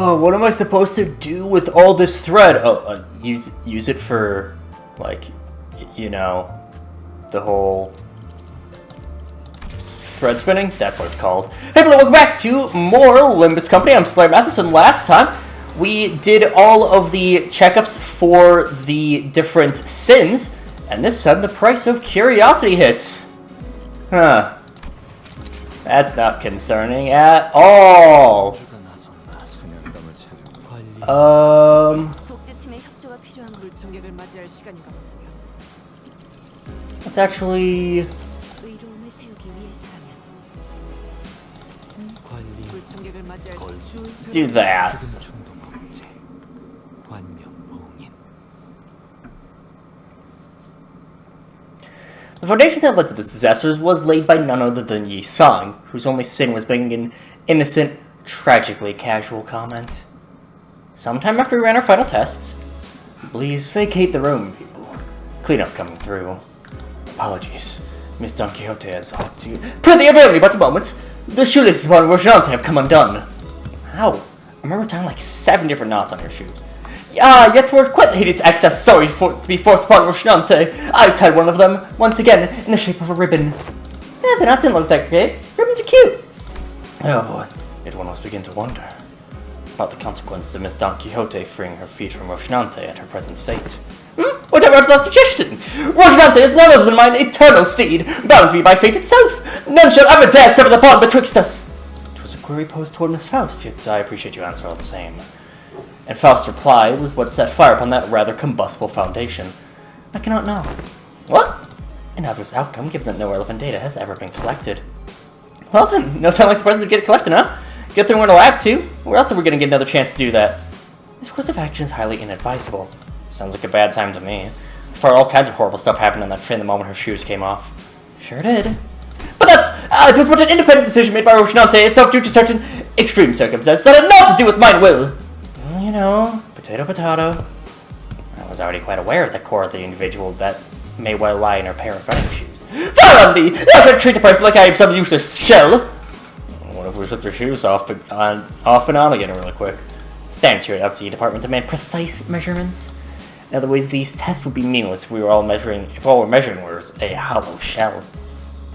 Oh, what am I supposed to do with all this thread? Oh, use it for, like, you know, the whole thread spinning? That's what it's called. Hey, everyone, welcome back to more Limbus Company. I'm SlayerMathis, and last time we did all of the checkups for the different sins, and this time the price of curiosity hits. Huh. That's not concerning at all. Let's actually do that. The foundation that led to this disaster was laid by none other than Yi Sang, whose only sin was making an innocent, tragically casual comment. Sometime after we ran our final tests, please vacate the room, people. Cleanup coming through. Apologies, Miss Don Quixote has ought to. Pretty apparently, but the moment, the shoelaces upon Rocinante have come undone. How? I remember tying like 7 different knots on your shoes. Yet we're quite the hideous excess sorry to be forced upon Rocinante. I tied one of them, once again, in the shape of a ribbon. The knots didn't look that great. Ribbons are cute. Oh boy, it will almost begin to wonder about the consequences of Miss Don Quixote freeing her feet from Rocinante at her present state. Whatever art thou suggestion? Rocinante is none other than mine eternal steed, bound to me by fate itself. None shall ever dare sever the bond betwixt us. It was a query posed toward Miss Faust, yet I appreciate your answer all the same. And Faust's reply was what set fire upon that rather combustible foundation. I cannot know. What? An obvious outcome, given that no relevant data has ever been collected. Well then, no time like the present to get it collected, huh? Get through in a lab too? Where else are we going to get another chance to do that? This course of action is highly inadvisable. Sounds like a bad time to me. For all kinds of horrible stuff happened on that train the moment her shoes came off. Sure did. But it was but an independent decision made by Rocinante itself due to certain extreme circumstances that had not to do with mine will. Well, you know, potato, potato. I was already quite aware of the core of the individual that may well lie in her pair of running shoes. Fire on thee! Thou shalt treat a person like I am some useless shell! What if we slipped her shoes off and on again really quick? Standards here at LCE department demand precise measurements. In other words, these tests would be meaningless if all we're measuring was a hollow shell.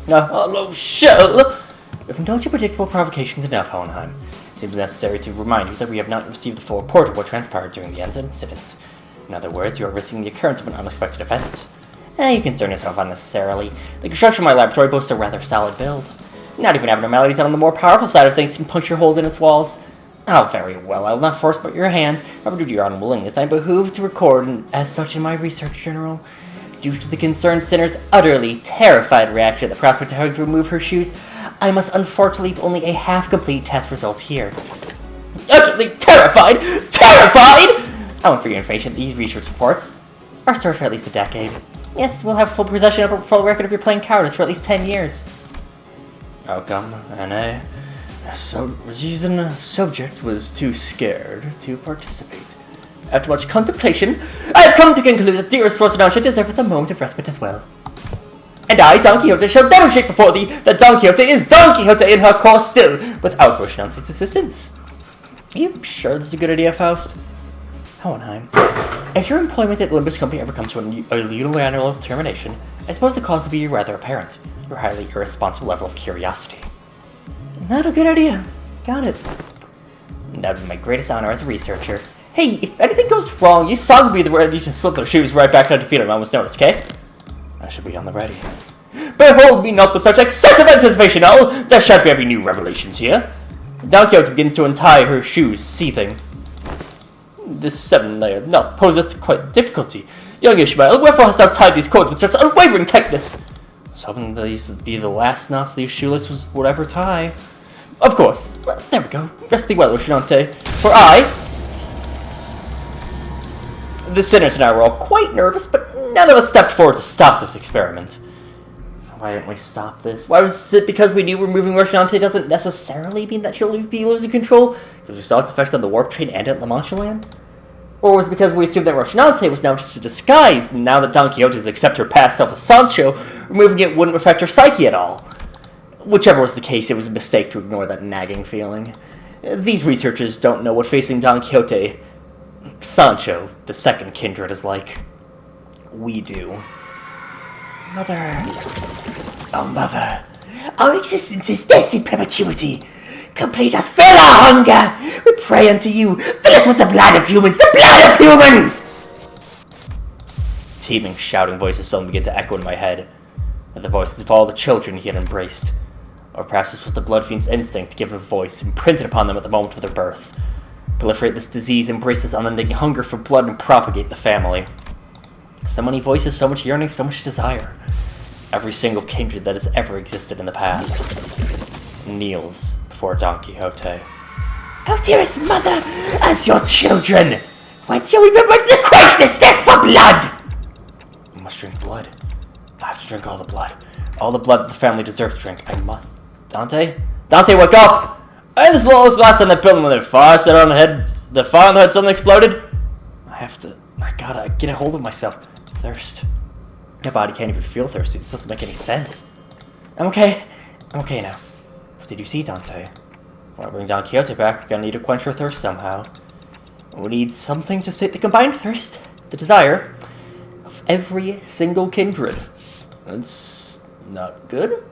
A hollow shell! If indulged in predictable provocations enough, Hohenheim, it seems necessary to remind you that we have not received the full report of what transpired during the incident. In other words, you are risking the occurrence of an unexpected event. You concern yourself unnecessarily. The construction of my laboratory boasts a rather solid build. Not even abnormalities on the more powerful side of things can puncture holes in its walls. Oh, very well, I will not force but your hand. However, due to your unwillingness, I am behooved to record as such in my research journal. Due to the concerned sinner's utterly terrified reaction at the prospect of having to remove her shoes, I must unfortunately leave only a half-complete test result here. Utterly terrified! Terrified! And for your information, these research reports are stored for at least a decade. Yes, we'll have full possession of a full record of your playing cowardice for at least 10 years. Outcome, N.A. Reason subject was too scared to participate. After much contemplation, I have come to conclude that dearest Rocinante deserveth a moment of respite as well. And I, Don Quixote, shall demonstrate before thee that Don Quixote is Don Quixote in her course still, without Rocinante's assistance. Are you sure this is a good idea, Faust? Hohenheim, if your employment at Limbus Company ever comes to a unilateral termination, I suppose the cause will be rather apparent. Your highly irresponsible level of curiosity. Not a good idea. Got it. That would be my greatest honor as a researcher. Hey, if anything goes wrong, you saw me the ready to slip their shoes right back on defeat at a moment's notice, okay? I should be on the ready. Behold me not with such excessive anticipation, there shan't be any new revelations here. Don Quixote begins to untie her shoes, seething. This 7-layered knot poseth quite difficulty. Young Ishmael, wherefore hast thou tied these cords with such unwavering tightness? I was hoping these would be the last knots these shoelaces would ever tie. Of course. Well, there we go. Rest thee well, Rocinante. For the sinners and I were all quite nervous, but none of us stepped forward to stop this experiment. Why didn't we stop this? Why was it because we knew removing Rocinante doesn't necessarily mean that she'll be losing control? Because we saw its effects on the warp train and at La Mancha Land? Or was it because we assumed that Rocinante was now just a disguise, and now that Don Quixote has accepted her past self as Sancho, removing it wouldn't affect her psyche at all? Whichever was the case, it was a mistake to ignore that nagging feeling. These researchers don't know what facing Don Quixote, Sancho, the second kindred, is like. We do. Mother. Oh, Mother. Our existence is death in perpetuity. Complete us, fill our hunger. We pray unto you. Fill us with the blood of humans. The blood of humans! Teeming, shouting voices suddenly began to echo in my head. And the voices of all the children he had embraced. Or perhaps this was the blood fiend's instinct given a voice, imprinted upon them at the moment of their birth. Proliferate this disease, embrace this unending hunger for blood, and propagate the family. So many voices, so much yearning, so much desire. Every single kindred that has ever existed in the past kneels before Don Quixote. Oh, dearest mother, as your children, when shall we remember to quench this thirst for blood? I must drink blood. I have to drink all the blood. All the blood that the family deserves to drink. I must. Dante? Dante, wake up! Hey, this little last time that building when the fire set on the head, the fire on the head suddenly exploded. I gotta get a hold of myself. Thirst. My body can't even feel thirsty. This doesn't make any sense. I'm okay. I'm okay now. What did you see, Dante? If I want to bring Don Quixote back, we're gonna need to quench her thirst somehow. We need something to sate the combined thirst, the desire, of every single kindred. That's not good.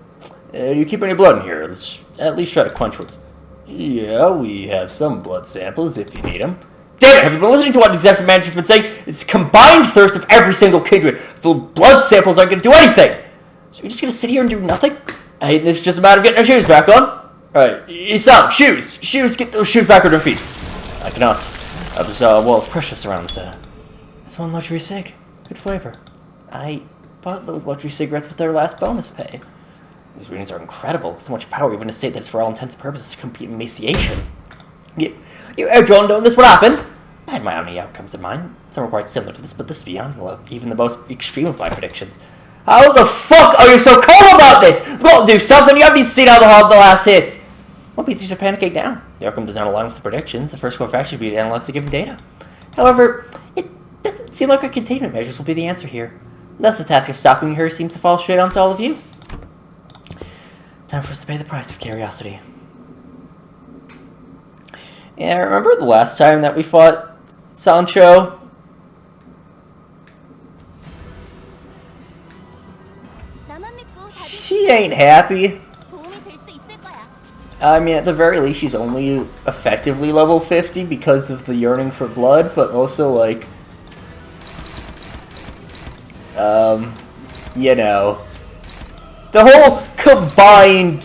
Do you keep any blood in here? Let's at least try to quench what's... Yeah, we have some blood samples if you need them. Damn it, have you been listening to what the executive manager's been saying? It's combined thirst of every single kindred. The blood samples aren't going to do anything. So you're just going to sit here and do nothing? It's just a matter of getting our shoes back on. Alright, Isam, shoes. Shoes, get those shoes back on their feet. I cannot. There's a wall of precious around this. This one luxury cig. Good flavor. I bought those luxury cigarettes with their last bonus pay. These readings are incredible. So much power, even to state that it's for all intents and purposes to compete in emaciation. You John, knowing this would happen? I had my own outcomes in mind. Some were quite similar to this, but this is beyond even the most extreme of my predictions. How the fuck are you so calm about this? We've got to do something. You haven't seen how the last hits. Well, these are panicking now. The outcome does not align with the predictions. The first course of action should be to analyze the given data. However, it doesn't seem like our containment measures will be the answer here. Thus, the task of stopping her seems to fall straight onto all of you. Time for us to pay the price of curiosity. Yeah, remember the last time that we fought Sancho? She ain't happy. I mean, at the very least, she's only effectively level 50 because of the yearning for blood, but also, like, you know, the whole combined,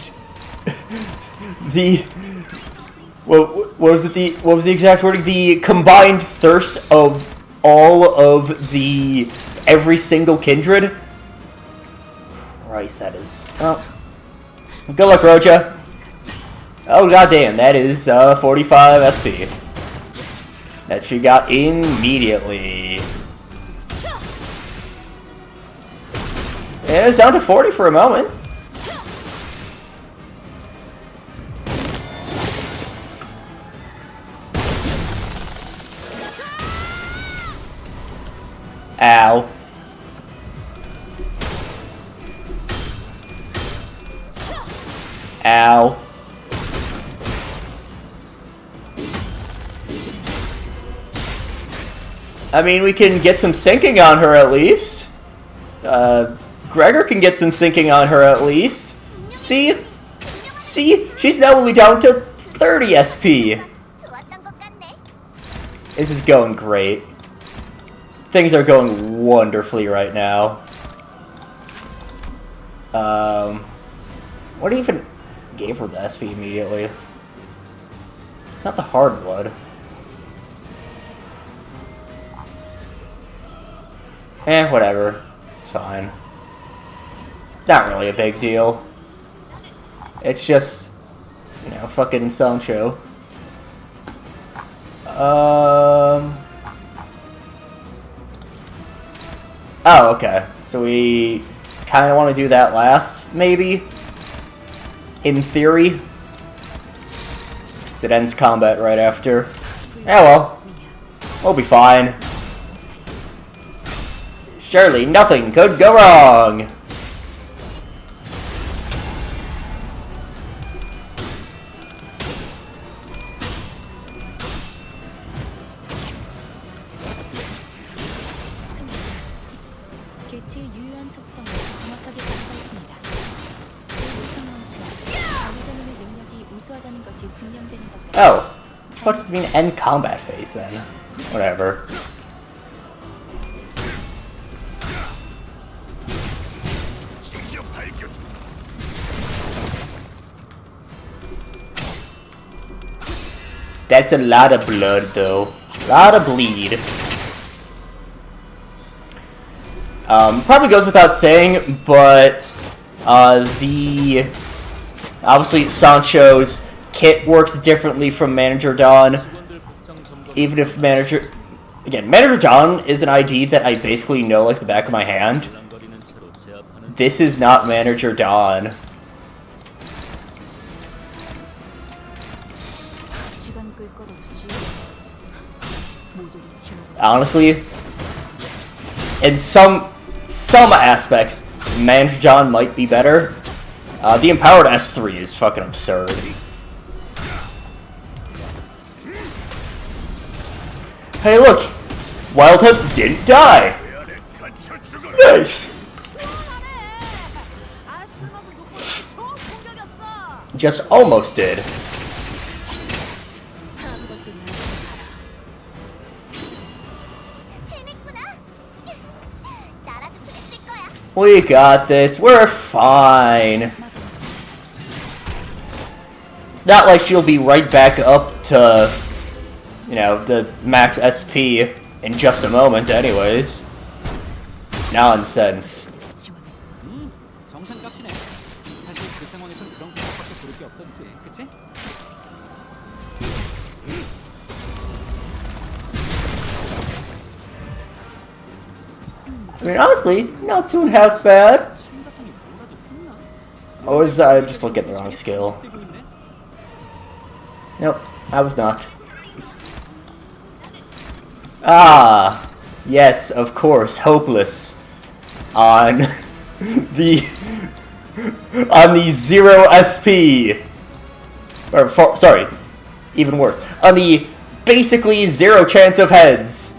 what was the exact wording? The combined thirst of all of every single kindred. Christ, that is. Well, good luck, Rocha. Oh goddamn, that is 45 SP. That she got immediately. Yeah, it's down to 40 for a moment. Ow. Ow. I mean, we can get some sinking on her at least. Gregor can get some sinking on her at least. See? She's now only down to 30 SP. This is going great. Things are going wonderfully right now. What even gave her the SP immediately? It's not the hard blood. Whatever. It's fine. It's not really a big deal. It's just, you know, fucking Sancho. Oh, okay. So we kind of want to do that last, maybe? In theory. 'Cause it ends combat right after. Yeah, well. We'll be fine. Surely nothing could go wrong. Oh. What does it mean end combat phase then? Whatever. That's a lot of blood though. A lot of bleed. Probably goes without saying, but obviously Sancho's kit works differently from Manager Don. Even if Manager Don is an ID that I basically know like the back of my hand. This is not Manager Don. Honestly, in some aspects, Manager Don might be better. The Empowered S3 is fucking absurd. Hey look! Wildhunt didn't die! Nice! Just almost did. We got this. We're fine. It's not like she'll be right back up to, you know, the max SP in just a moment anyways. Nonsense. I mean, honestly, not too half bad. Or was I just looking at the wrong skill? Nope, I was not. Ah, yes, of course, hopeless on the 0 SP. Or sorry, even worse, on the basically 0 chance of heads.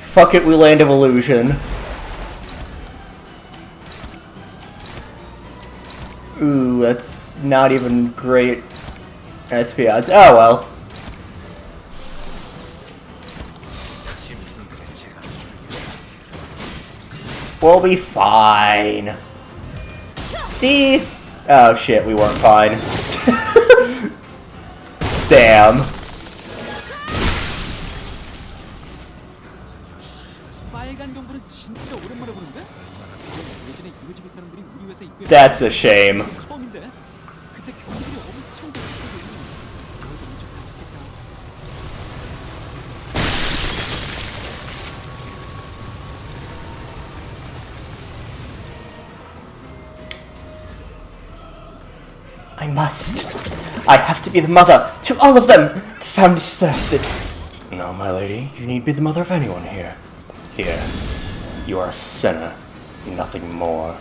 Fuck it, we land of illusion. Ooh, that's not even great SP odds. Oh well. We'll be fine. See? Oh shit, we weren't fine. Damn. That's a shame. I must. I have to be the mother to all of them. The family's thirsted. No, my lady, you need be the mother of anyone here. Here, you are a sinner, nothing more.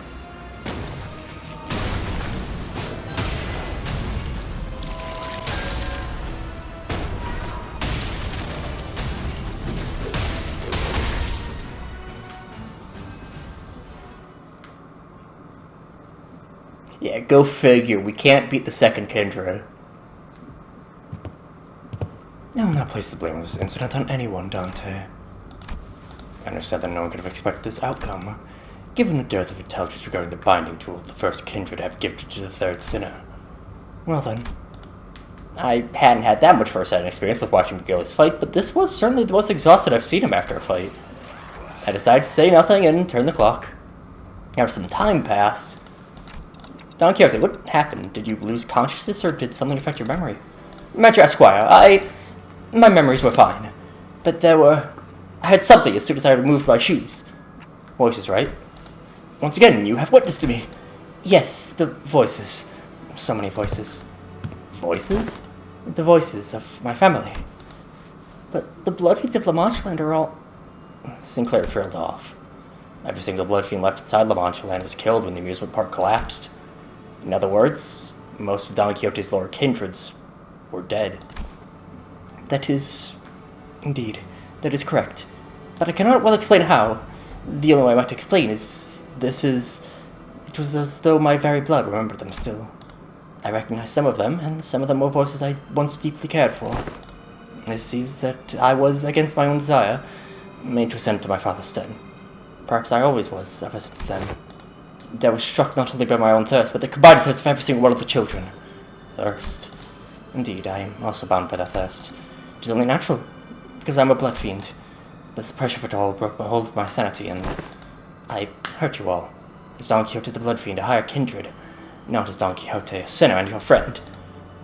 Yeah, go figure. We can't beat the second Kindred. I will not place the blame of this incident on anyone, Dante. I understand that no one could have expected this outcome, given the dearth of intelligence regarding the binding tool the first Kindred have gifted to the third sinner. Well then, I hadn't had that much first-hand experience with watching Gilly's fight, but this was certainly the most exhausted I've seen him after a fight. I decided to say nothing and turn the clock. After some time passed, Don Quixote, what happened? Did you lose consciousness, or did something affect your memory? Major Esquire, my memories were fine. But I had something as soon as I removed my shoes. Voices, right? Once again, you have witnessed to me. Yes, the voices. So many voices. Voices? The voices of my family. But the bloodfiends of La Manche Land are all... Sinclair trailed off. Every single bloodfiend left inside La Manche Land was killed when the amusement park collapsed. In other words, most of Don Quixote's lower kindreds were dead. That is... indeed, that is correct. But I cannot well explain how. The only way I might explain is... it was as though my very blood remembered them still. I recognized some of them, and some of them were voices I once deeply cared for. It seems that I was, against my own desire, made to ascend to my father's stead. Perhaps I always was, ever since then. I was struck not only by my own thirst, but the combined thirst of every single one of the children. Thirst. Indeed, I am also bound by that thirst. It is only natural, because I am a blood fiend. But the pressure of it all broke my hold of my sanity, and I hurt you all. As Don Quixote the blood fiend, a higher kindred. Not as Don Quixote, a sinner and your friend.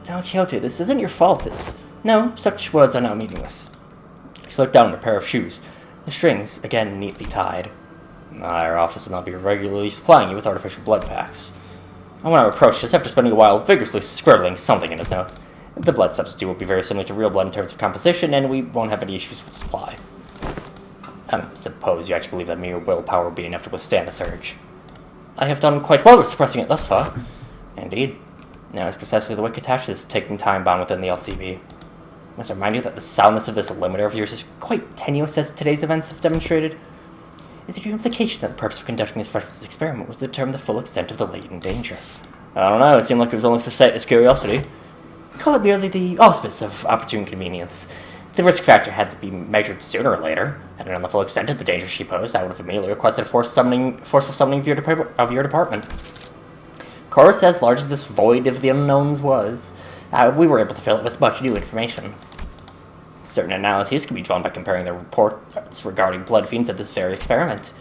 Don Quixote, this isn't your fault, it's... No, such words are now meaningless. She looked down at a pair of shoes, the strings again neatly tied. Our office will not be regularly supplying you with artificial blood packs. And when I approached us, after spending a while vigorously scribbling something in his notes, the blood substitute will be very similar to real blood in terms of composition, and we won't have any issues with supply. I suppose you actually believe that mere willpower will be enough to withstand the surge. I have done quite well with suppressing it thus far. Indeed. Now it's precisely the wicked attached to this taking time bound within the LCB. I must remind you that the soundness of this limiter of yours is quite tenuous, as today's events have demonstrated. Is it your implication that the purpose of conducting this reckless experiment was to determine the full extent of the latent danger? I don't know, it seemed like it was only satiated curiosity. Call it merely the auspice of opportune convenience. The risk factor had to be measured sooner or later. Had it known the full extent of the danger she posed, I would have immediately requested a forceful summoning of your department. Of course, as large as this void of the unknowns was, we were able to fill it with much new information. Certain analyses can be drawn by comparing the reports regarding blood fiends at this very experiment.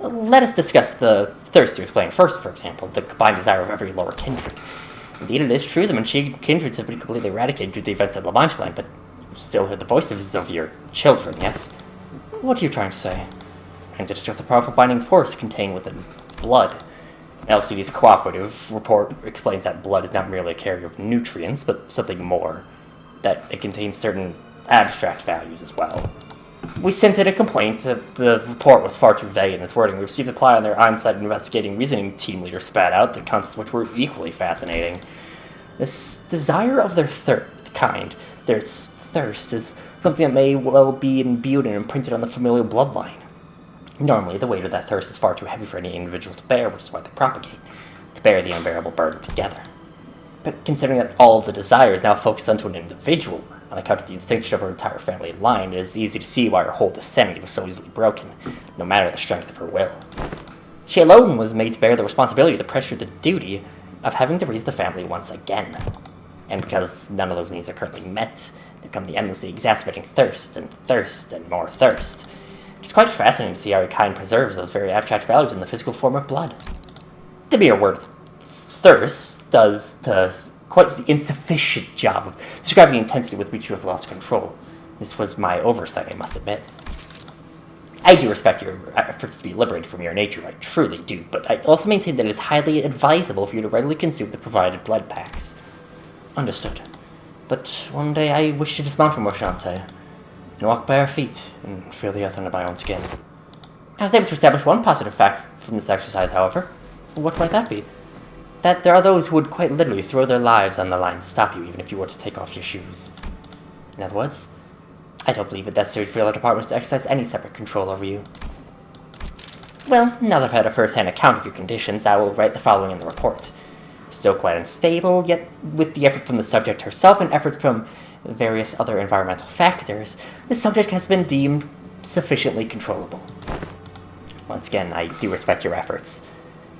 Let us discuss the thirst you explained first, for example, the combined desire of every lower kindred. Indeed, it is true the Manchegan kindreds have been completely eradicated due to the events at La Manche Land, but you still hear the voices of your children, yes? What are you trying to say? And to discuss the powerful binding force contained within blood. LCD's cooperative report explains that blood is not merely a carrier of nutrients, but something more. That it contains certain abstract values as well. We sent in a complaint that the report was far too vague in its wording. We received a reply on their on-site investigating reasoning team leader spat out, the contents of which were equally fascinating. This desire of their their thirst, is something that may well be imbued and imprinted on the familial bloodline. Normally, the weight of that thirst is far too heavy for any individual to bear, which is why they propagate, to bear the unbearable burden together. But considering that all of the desire is now focused onto an individual, on account of the extinction of her entire family line, it is easy to see why her whole sanity was so easily broken, no matter the strength of her will. She alone was made to bear the responsibility, the pressure, the duty of having to raise the family once again. And because none of those needs are currently met, there come the endlessly exacerbating thirst and more thirst. It's quite fascinating to see how her kind preserves those very abstract values in the physical form of blood. The mere word thirst does quite the insufficient job of describing the intensity with which you have lost control. This was my oversight, I must admit. I do respect your efforts to be liberated from your nature, I truly do, but I also maintain that it is highly advisable for you to regularly consume the provided blood packs. Understood. But one day I wish to dismount from Rochante and walk bare feet and feel the earth under my own skin. I was able to establish one positive fact from this exercise, however. What might that be? That there are those who would quite literally throw their lives on the line to stop you even if you were to take off your shoes. In other words, I don't believe it necessary for your departments to exercise any separate control over you. Well, now that I've had a first-hand account of your conditions, I will write the following in the report. Still quite unstable, yet with the effort from the subject herself and efforts from various other environmental factors, the subject has been deemed sufficiently controllable. Once again, I do respect your efforts.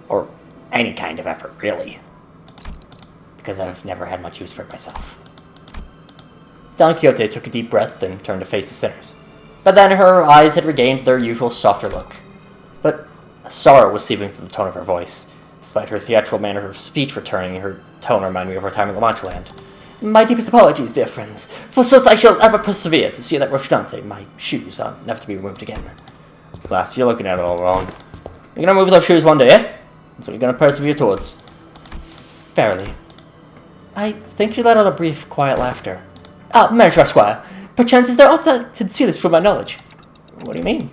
Or any kind of effort, really. Because I've never had much use for it myself. Don Quixote took a deep breath and turned to face the sinners. But then her eyes had regained their usual softer look. But sorrow was seeping through the tone of her voice. Despite her theatrical manner of speech returning, her tone reminded me of her time in La Manche Land. My deepest apologies, dear friends, for so I shall ever persevere to see that Rochante, my shoes, are never to be removed again. Lass, you're looking at it all wrong. You're gonna remove those shoes one day, eh? That's what you're gonna persevere towards. Verily. I think you let out a brief, quiet laughter. Manager Esquire, perchance is there aught that conceal this from my knowledge? What do you mean?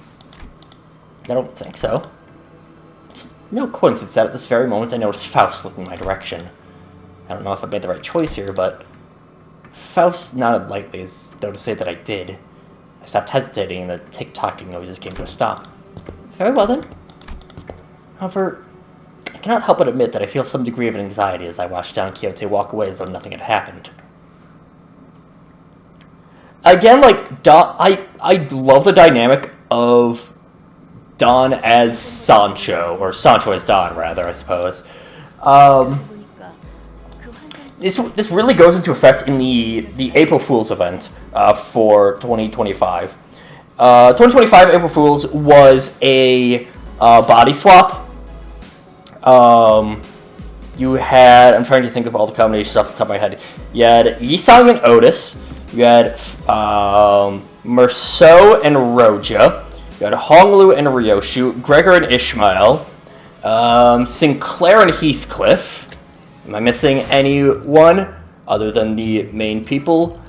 I don't think so. It's no coincidence that at this very moment I noticed Faust looking in my direction. I don't know if I made the right choice here, but Faust nodded lightly as though to say that I did. I stopped hesitating and the tick-tocking noises came to a stop. Very well then. However, I cannot help but admit that I feel some degree of anxiety as I watch Don Quixote walk away as though nothing had happened. Again, like, I love the dynamic of Don as Sancho, or Sancho as Don, rather, I suppose. This really goes into effect in the April Fool's event for 2025. 2025 April Fool's was a body swap. You had, I'm trying to think of all the combinations off the top of my head. You had Yisang and Otis. You had Merceau and Roja. You had Honglu and Ryoshu. Gregor and Ishmael. Sinclair and Heathcliff. Am I missing anyone other than the main people?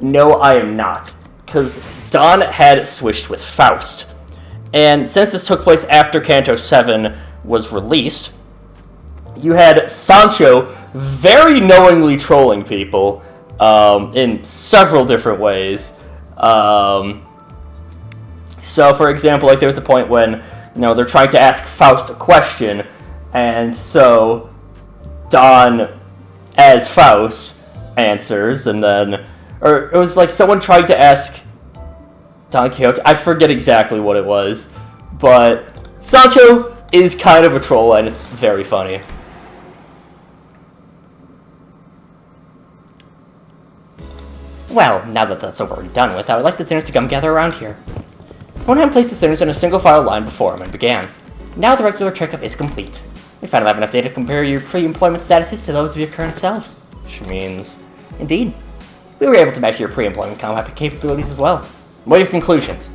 No, I am not. Because Don had switched with Faust. And since this took place after Canto 7 was released, you had Sancho very knowingly trolling people in several different ways. So, for example, like there was a point when, they're trying to ask Faust a question, and so Don, as Faust, answers, and then, or it was like someone tried to ask Don Quixote, I forget exactly what it was, but Sancho is kind of a troll, and it's very funny. Well, now that that's over and done with, I would like the sinners to come gather around here. Fonheim placed the sinners in a single file line before him and began. Now the regular checkup is complete. We finally have enough data to compare your pre-employment statuses to those of your current selves. Which means, indeed, we were able to measure your pre-employment combat capabilities as well. What are your conclusions?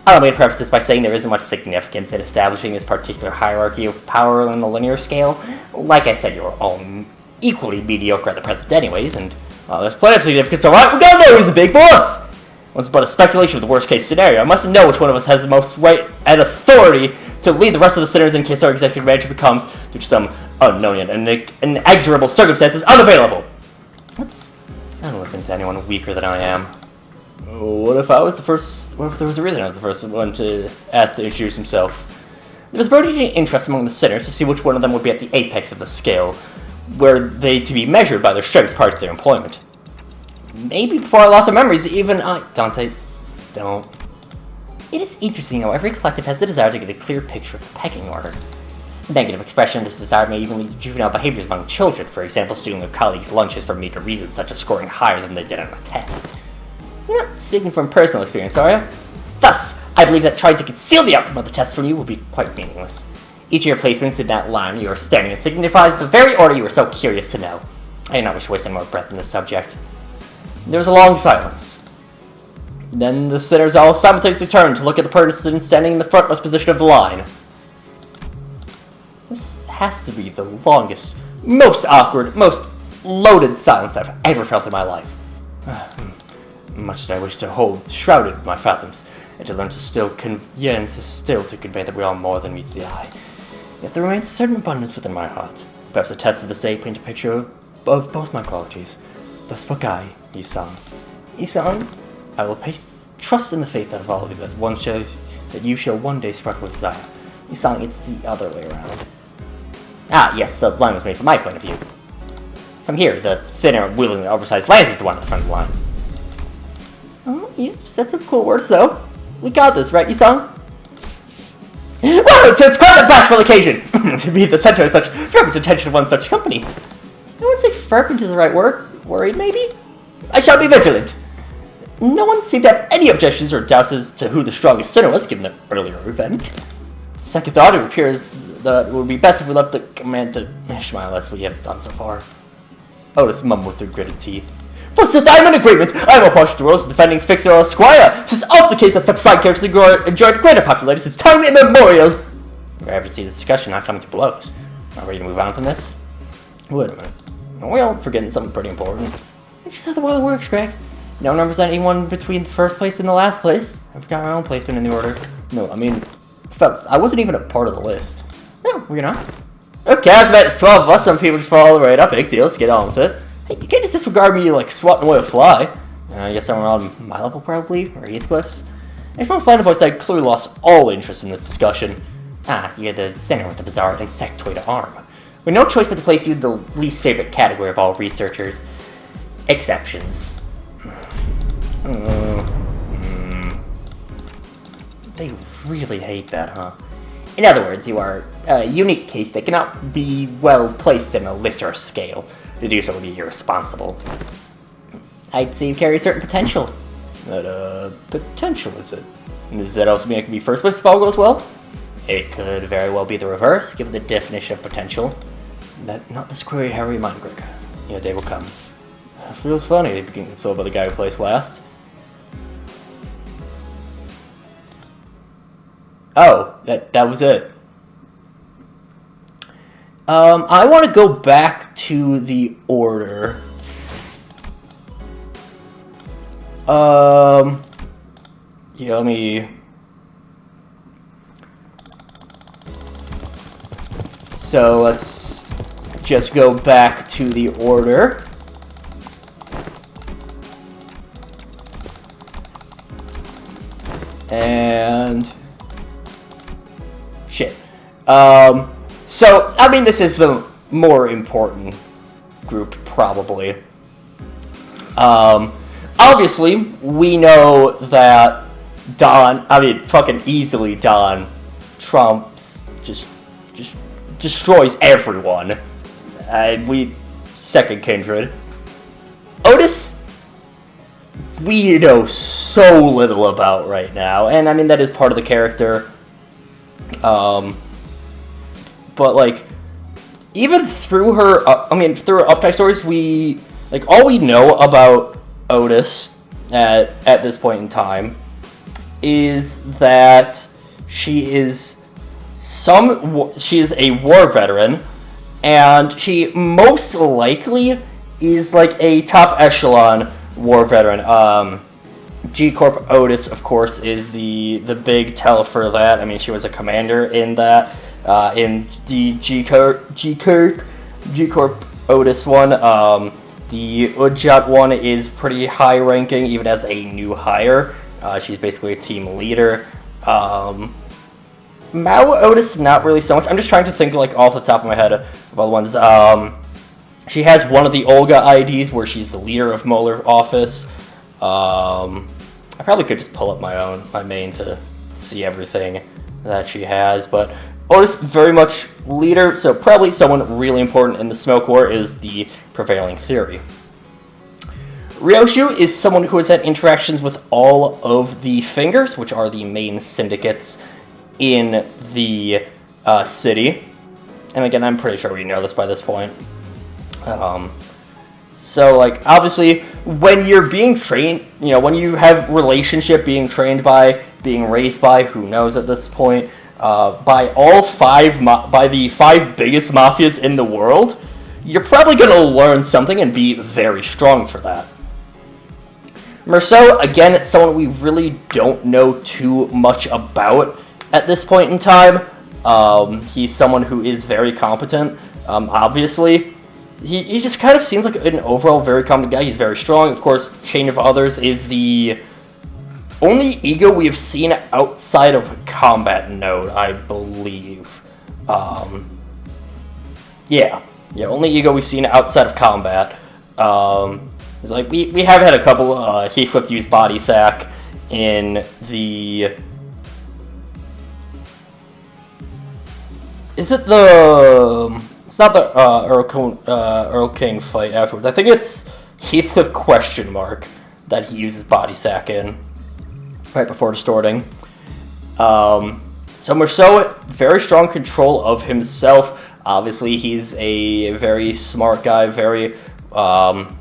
Allow me to preface this by saying there isn't much significance in establishing this particular hierarchy of power on the linear scale. Like I said, you're all equally mediocre at the present anyways, and there's plenty of significance, alright? We gotta know who's the big boss! Once but a speculation of the worst case scenario. I must know which one of us has the most right and authority to lead the rest of the sinners in case our executive manager becomes, due to some unknown and inexorable circumstances, unavailable. I don't listen to anyone weaker than I am. What if I was the first? What if there was a reason I was the first one to ask to introduce himself? There was burgeoning interest among the sinners to see which one of them would be at the apex of the scale, where they to be measured by their strengths prior to their employment. Maybe before I lost my memories, even I... Dante, don't. It is interesting how every collective has the desire to get a clear picture of the pecking order. Negative expression of this desire may even lead to juvenile behaviors among children, for example, stealing their colleagues' lunches for meager reasons such as scoring higher than they did on a test. You're not speaking from personal experience, are you? Thus, I believe that trying to conceal the outcome of the test from you will be quite meaningless. Each of your placements in that line you are standing in signifies the very order you were so curious to know. I do not wish to waste any more breath on this subject. There was a long silence. Then the sinners all simultaneously turned to look at the person standing in the frontmost position of the line. This has to be the longest, most awkward, most loaded silence I've ever felt in my life. Much did I wish to hold shrouded my fathoms, and to learn to still to convey that we are more than meets the eye. Yet there remains a certain abundance within my heart. Perhaps a test of the say paint a picture of both my qualities. Thus spoke I, Yisang. Yisang, I will place trust in the faith of all of you that you shall one day sparkle with desire. Yisang, it's the other way around. Ah, yes, the line was made from my point of view. From here, the sinner wielding the oversized lance is the one at the front of the line. Oh, you said some cool words, though. We got this, right, Yisang? Well, 'tis quite a bashful occasion to be the center of such fervent attention of one such company. I wouldn't say fervent is the right word. Worried, maybe? I shall be vigilant. No one seemed to have any objections or doubts as to who the strongest sinner was, given the earlier event. Second thought, it appears that it would be best if we left the command to Ishmael as we have done so far. Otis mumbled through gritted teeth. Forsooth, I am in agreement. I am opposed to the rules of defending Fixer or Esquire. 'Tis often the case that such side characters enjoyed greater popularity since time immemorial. We're happy to see the discussion not coming to blows. Are we ready to move on from this? Wait a minute. Are we all forgetting something pretty important? It's just how the world works, Greg. You don't represent anyone between the first place and the last place. I've got my own placement in the order. No, I mean, fellas, I wasn't even a part of the list. No, we're not. Okay, I bet it's 12 of us. Some people just follow right up. Big deal. Let's get on with it. Hey, you can't just disregard me like swatting away a fly. I guess someone on my level probably, or Heathcliff's. I just want to find a voice that I clearly lost all interest in this discussion. Ah, you're the sinner with the bizarre insectoid arm. With no choice but to place you in the least favorite category of all researchers. Exceptions. They really hate that, huh? In other words, you are a unique case that cannot be well placed in a lesser scale. To do so would be irresponsible. I'd say you carry a certain potential. What, potential is it? And does that also mean I can be first place if all goes well? It could very well be the reverse, given the definition of potential. Not this query, Harry Mindgrick. Your day will come. It feels funny being consoled by the guy who placed last. Oh, that was it. I want to go back to the order. Yeah, let me... So, let's just go back to the order. And... shit. So, I mean, this is the more important group, probably. Obviously, we know that fucking easily Don trumps, just destroys everyone. We second kindred. Otis, we know so little about right now, and I mean that is part of the character. But like, even through her, through her update stories, all we know about Otis at this point in time is that she is a war veteran, and she most likely is like a top echelon war veteran. G-Corp Otis, of course, is the big tell for that. I mean, she was a commander in that, in the G-Corp Otis one. The Ujjat one is pretty high ranking, even as a new hire. She's basically a team leader. Mao Otis, not really so much. I'm just trying to think, like, off the top of my head of all the ones. She has one of the Olga IDs where she's the leader of Molar office. I probably could just pull up my main to see everything that she has, but Otis, very much leader, so probably someone really important in the Smoke War is the prevailing theory. Ryoshu is someone who has had interactions with all of the Fingers, which are the main syndicates in the city. And again, I'm pretty sure we know this by this point. So, like, obviously, when you're being trained, when you have relationship being trained by, being raised by, who knows at this point, by the 5 biggest mafias in the world, you're probably going to learn something and be very strong for that. Merceau, again, it's someone we really don't know too much about at this point in time. He's someone who is very competent, obviously. He just kind of seems like an overall very competent guy. He's very strong. Of course, Chain of Others is the only ego we have seen outside of combat node, I believe. Yeah, only ego we've seen outside of combat. It's like we have had a couple. Heathcliff used body sack in the. Is it the? It's not the Earl King fight afterwards. I think it's Heathcliff ? That he uses body sack in right before distorting. So Merceau, very strong control of himself. Obviously, he's a very smart guy, very competent.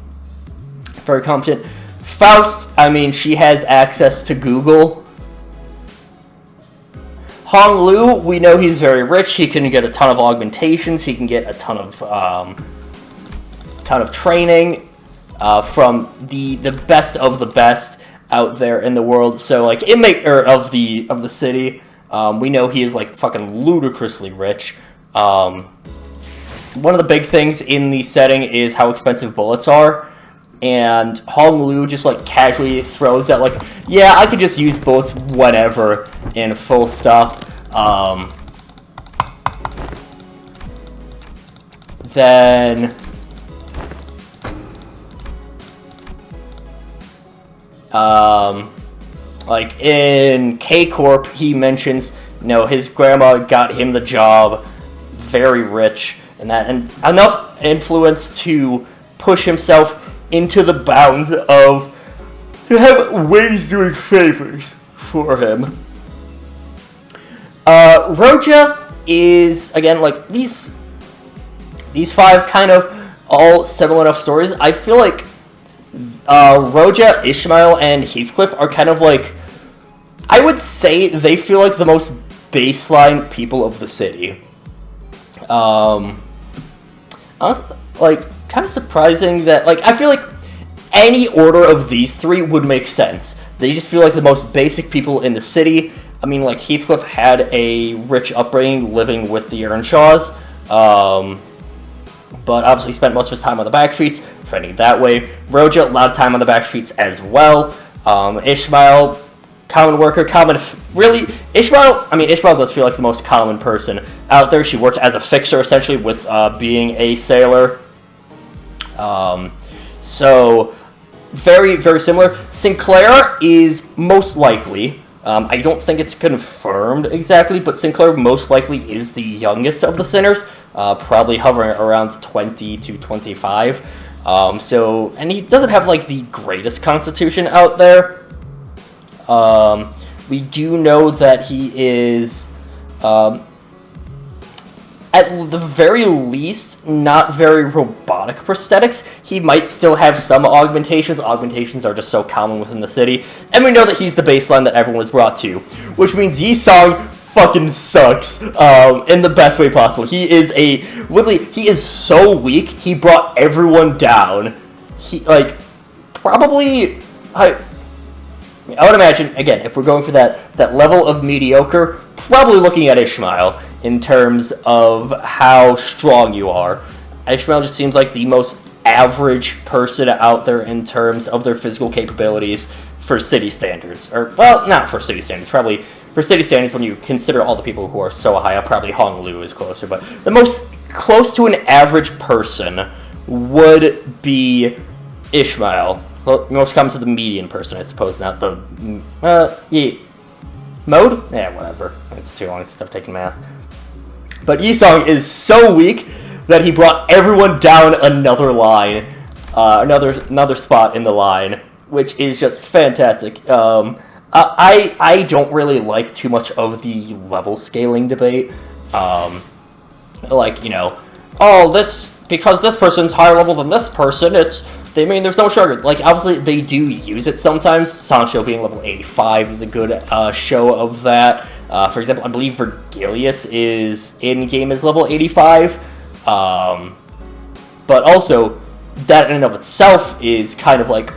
Faust, I mean, she has access to Google. Hong Lu, we know he's very rich. He can get a ton of augmentations. He can get a ton of training from the best of the best out there in the world. So, like, of the city, we know he is like fucking ludicrously rich. one of the big things in the setting is how expensive bullets are. And Hong Lu just, like, casually throws that, like, yeah, I could just use bullets whenever, in full stop. Then... like, in K-Corp, he mentions, you know, his grandma got him the job, very rich, and enough influence to push himself into the bounds of to have ways doing favors for him. Roja is, again, like, these 5 kind of all similar enough stories. I feel like Roja, Ishmael, and Heathcliff are kind of like, I would say they feel like the most baseline people of the city. Like, kind of surprising that, like, I feel like any order of these 3 would make sense. They just feel like the most basic people in the city. I mean, like, Heathcliff had a rich upbringing living with the Earnshaws, but obviously spent most of his time on the back streets, trending that way. Roja, a lot of time on the back streets as well. Ishmael, common worker, Ishmael does feel like the most common person out there. She worked as a fixer, essentially, with being a sailor. So, very, very similar. Sinclair is most likely, I don't think it's confirmed exactly, but Sinclair most likely is the youngest of the sinners, probably hovering around 20 to 25. And he doesn't have, like, the greatest constitution out there. We do know that he is, at the very least, not very robotic prosthetics. He might still have some augmentations. Augmentations are just so common within the city. And we know that he's the baseline that everyone was brought to. Which means Yi-Song fucking sucks, in the best way possible. He is he is so weak, he brought everyone down. He, like, probably, I would imagine, again, if we're going for that level of mediocre, probably looking at Ishmael in terms of how strong you are. Ishmael just seems like the most average person out there in terms of their physical capabilities for city standards. Or, well, not for city standards, probably for city standards when you consider all the people who are so high up, probably Hong Lu is closer, but the most close to an average person would be Ishmael. Well, most comes to the median person, I suppose, not the, mode? Yeah, whatever. It's too long since I've taken math. But Yi-Song is so weak that he brought everyone down another line, another spot in the line, which is just fantastic. I don't really like too much of the level scaling debate. Like, you know, because this person's higher level than this person, they mean there's no sugar. Like, obviously, they do use it sometimes. Sancho being level 85 is a good show of that. For example, I believe Vergilius is in-game as level 85. But also, that in and of itself is kind of like,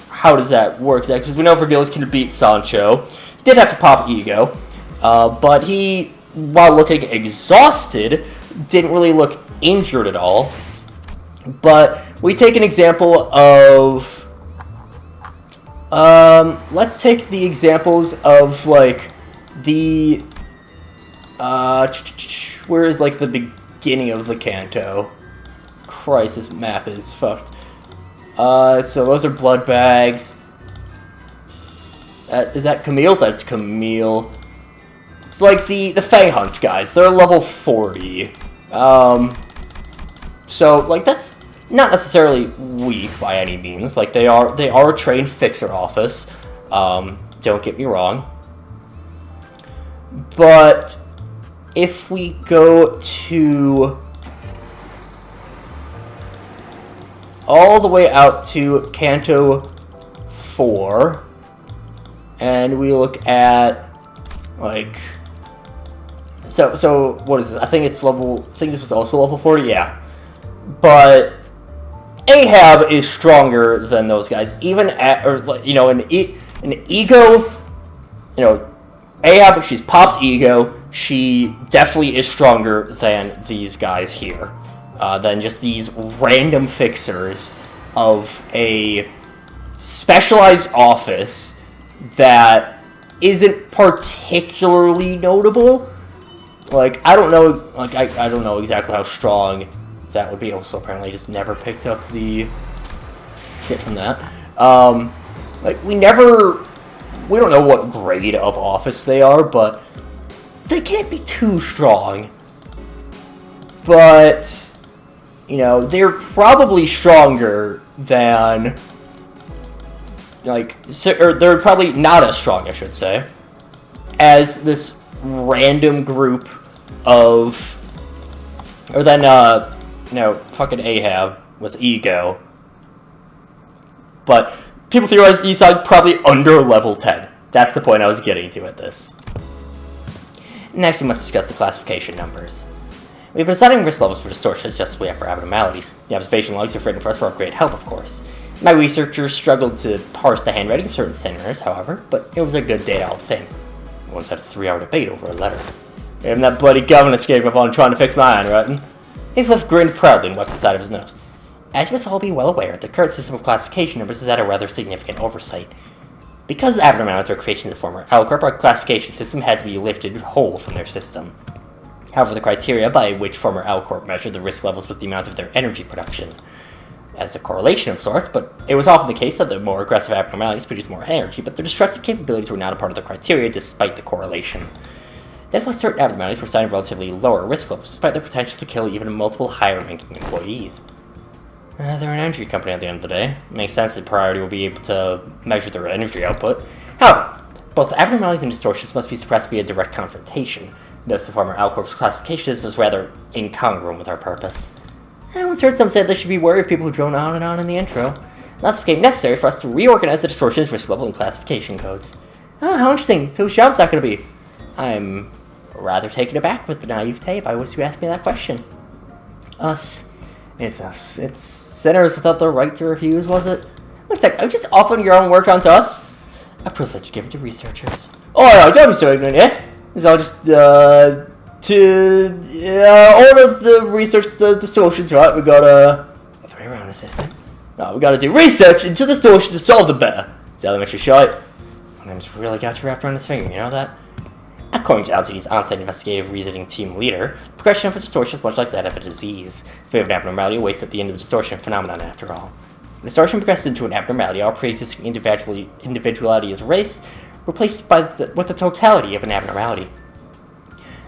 how does that work? Because we know Vergilius can beat Sancho. He did have to pop Ego. But he, while looking exhausted, didn't really look injured at all. But we take an example of, let's take the examples of, like, the, where is, like, the beginning of the Kanto? Christ, this map is fucked. So those are blood bags. Is that Camille? That's Camille. It's like the Fang Hunt guys. They're level 40. So, like, that's not necessarily weak by any means. Like, they are a trained fixer office. Don't get me wrong. But if we go to all the way out to Kanto 4, and we look at, like, so what is it? I think this was also level 40, yeah. But Ahab is stronger than those guys, even at, or, you know, an Ego, you know, Ahab, she's popped Ego, she definitely is stronger than these guys here. than just these random fixers of a specialized office that isn't particularly notable. Like, I don't know, like, I don't know exactly how strong that would be. Also, apparently, I just never picked up the shit from that. Like, we don't know what grade of office they are, but they can't be too strong. But, you know, they're probably stronger than, like, or they're probably not as strong, I should say, as this random group of, or then, you know, fucking Ahab with ego. But people theorize Esau probably under level 10. That's the point I was getting to at this. Next, we must discuss the classification numbers. We've been assigning risk levels for distortions just as we have for abnormalities. The observation logs have written for us for great help, of course. My researchers struggled to parse the handwriting of certain senators, however, but it was a good data all the same. We once had a 3-hour debate over a letter. Even that bloody governor escaped up on trying to fix my handwriting. Heathcliff grinned proudly and wiped the side of his nose. As you must all be well aware, the current system of classification numbers is at a rather significant oversight. Because abnormalities are creations of former L-Corp, our classification system had to be lifted whole from their system. However, the criteria by which former L-Corp measured the risk levels was the amount of their energy production. As a correlation of sorts, but it was often the case that the more aggressive abnormalities produced more energy, but their destructive capabilities were not a part of the criteria despite the correlation. That's why certain abnormalities were assigned relatively lower risk levels, despite their potential to kill even multiple higher-ranking employees. They're an energy company at the end of the day. It makes sense that priority will be able to measure their energy output. However, both abnormalities and distortions must be suppressed via direct confrontation. Thus, the former L-Corp's classification system was rather incongruent with our purpose. I once heard some say they should be wary of people who drone on and on in the intro. Thus, it became necessary for us to reorganize the distortions, risk level, and classification codes. Oh, how interesting. So whose job's that going to be? I'm rather taken aback with the naivete by which you asked me that question. Us. It's us. It's sinners without the right to refuse, was it? Wait a sec, are you just offering your own work onto us? A privilege given to researchers. Alright, don't be so ignorant, yeah? So I'll just, order the research, the distortions, right? We gotta, other way around the system. No, we gotta do research into distortions to solve them better. Is that elementary shite? My name's really got you wrapped around his finger, you know that? According to LCD's on-site investigative reasoning team leader, the progression of a distortion is much like that of a disease. The fate of an abnormality awaits at the end of the distortion phenomenon, after all. When distortion progresses into an abnormality, all pre-existing individuality is erased, replaced with the totality of an abnormality.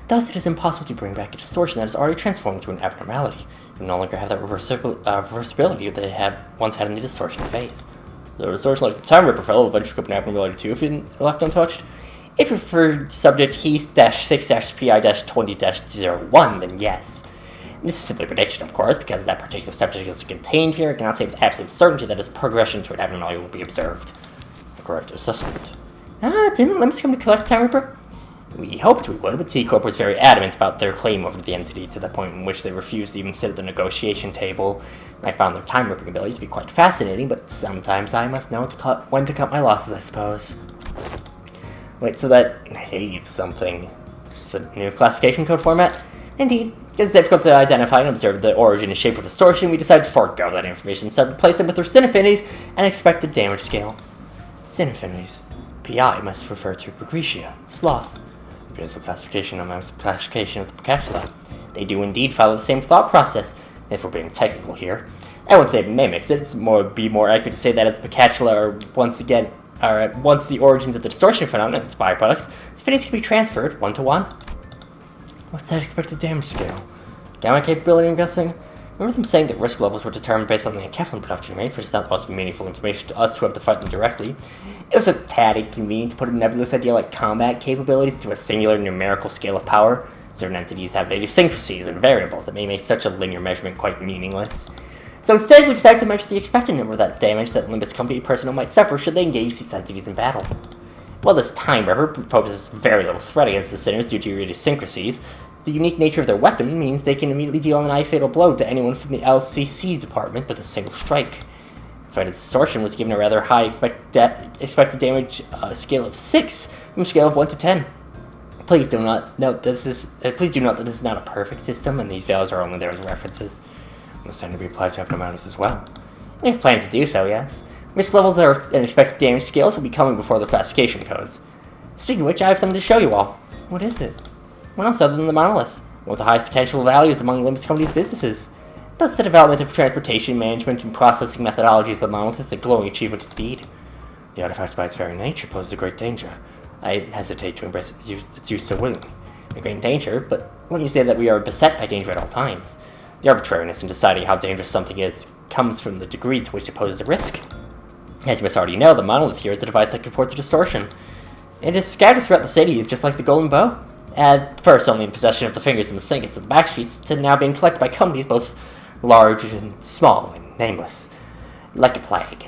Thus, it is impossible to bring back a distortion that is already transformed into an abnormality. You no longer have that reversibility they had once had in the distortion phase. So a distortion like the Time Ripper fellow will eventually become an abnormality too if you left untouched. If you're for subject Heath-6-PI-20-01, then yes. And this is simply prediction, of course, because that particular subject is contained here. I cannot say with absolute certainty that its progression to an abnormality will be observed. A correct assessment. Didn't Limbus come to collect Time Ripper? We hoped we would, but T-Corp was very adamant about their claim over the entity to the point in which they refused to even sit at the negotiation table. I found their time-ripping ability to be quite fascinating, but sometimes I must know when to cut my losses, I suppose. Wait, so that Have something is the new classification code format? Indeed. It's difficult to identify and observe the origin and shape of distortion, we decided to forego that information, instead replace them with their sin affinities and expected damage scale. Sin affinities. PI must refer to Pregretia, sloth. Here's the classification amongst the classification of the Precatula. They do indeed follow the same thought process, if we're being technical here. I wouldn't say it mimics it, be more accurate to say that as the Precatula are once the origins of the distortion phenomenon, its byproducts, the affinities can be transferred one-to-one. What's that expected damage scale? Gamma capability, I'm guessing? Remember them saying that risk levels were determined based on the enkephalin production rates, which is not the most meaningful information to us who have to fight them directly. It was a tad inconvenient to put a nebulous idea like combat capabilities into a singular numerical scale of power. Certain entities have idiosyncrasies and variables that may make such a linear measurement quite meaningless. So instead, we decided to measure the expected number of that damage that Limbus Company personnel might suffer should they engage these entities in battle. While this Time Ripper poses very little threat against the sinners due to idiosyncrasies, the unique nature of their weapon means they can immediately deal an eye-fatal blow to anyone from the LCC department with a single strike. That's why the distortion was given a rather high expected damage scale of 6 from a scale of 1 to 10. Please do note that this is not a perfect system, and these values are only there as references. Must tend to be applied to abnormalities as well. We have plans to do so, yes. Risk levels and expected damage scales will be coming before the classification codes. Speaking of which, I have something to show you all. What is it? What else other than the monolith? One of the highest potential values among Limbus Company's businesses. Thus, the development of transportation, management, and processing methodologies of the monolith is a glowing achievement indeed. The artifact by its very nature poses a great danger. I hesitate to embrace its use so willingly. A great danger, but when you say that we are beset by danger at all times, the arbitrariness in deciding how dangerous something is comes from the degree to which it poses a risk. As you must already know, the monolith here is a device that conforts to distortion. It is scattered throughout the city, just like the golden bow. At first only in possession of the fingers and the trinkets of the back streets, to now being collected by companies both large and small and nameless, like a plague.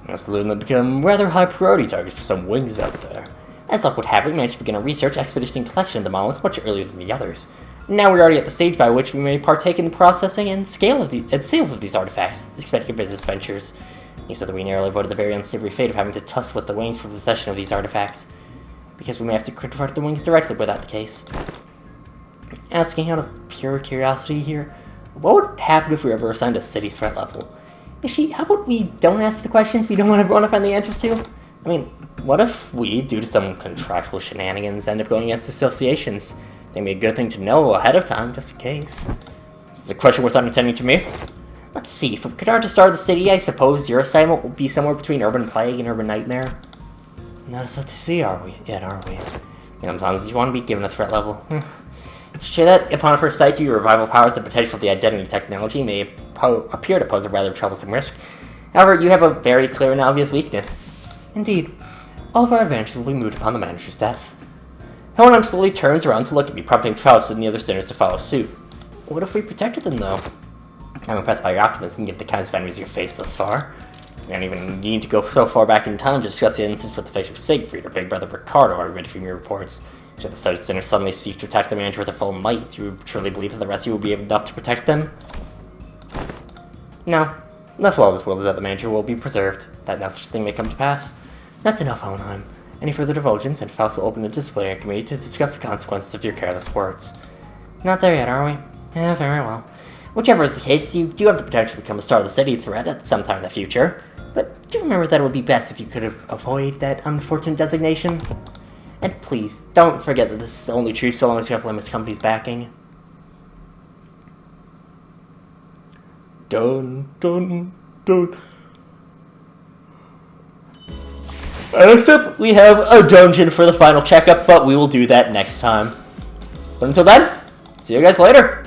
Most of them become rather high priority targets for some wings out there. As luck would have it, we managed to begin a research expedition and collection of the monoliths much earlier than the others. Now we're already at the stage by which we may partake in the processing and sales of these artifacts, expecting business ventures. You said that we narrowly avoided the very unsavory fate of having to tussle with the wings for possession of these artifacts, because we may have to confront the wings directly were that the case. Asking out of pure curiosity here, what would happen if we were ever assigned a city threat level? How about we don't ask the questions we don't want everyone to find the answers to? I mean, what if we, due to some contractual shenanigans, end up going against associations? I think it'd be a good thing to know ahead of time, just in case. Is the question worth attending to me? Let's see, if we could to start the city, I suppose your assignment will be somewhere between Urban Plague and Urban Nightmare. Not so to see, are we? Yet, are we? As long as you want to be given a threat level. It's true that, upon first sight, your revival powers, the potential of the identity technology may appear to pose a rather troublesome risk. However, you have a very clear and obvious weakness. Indeed, all of our advantages will be moved upon the manager's death. Helen slowly turns around to look at me, prompting Faust and the other sinners to follow suit. What if we protected them, though? I'm impressed by your optimism, given the kinds of enemies you've faced thus far. We don't even need to go so far back in time to discuss the instance with the face of Siegfried or big brother Ricardo I read from your reports. Should the third sinner suddenly seek to attack the manager with their full might, do you truly believe that the rest of you will be enough to protect them? No. The flow of this world is that the manager will be preserved, that no such thing may come to pass. That's enough, Hohenheim. Any further divulgence, and Faust will open a disciplinary committee to discuss the consequences of your careless words. Not there yet, are we? Very well. Whichever is the case, you do have the potential to become a star of the city threat at some time in the future. But do remember that it would be best if you could avoid that unfortunate designation. And please, don't forget that this is only true so long as you have Limbus Company's backing. Dun, dun, dun. And next up, we have a dungeon for the final checkup, but we will do that next time. But until then, see you guys later!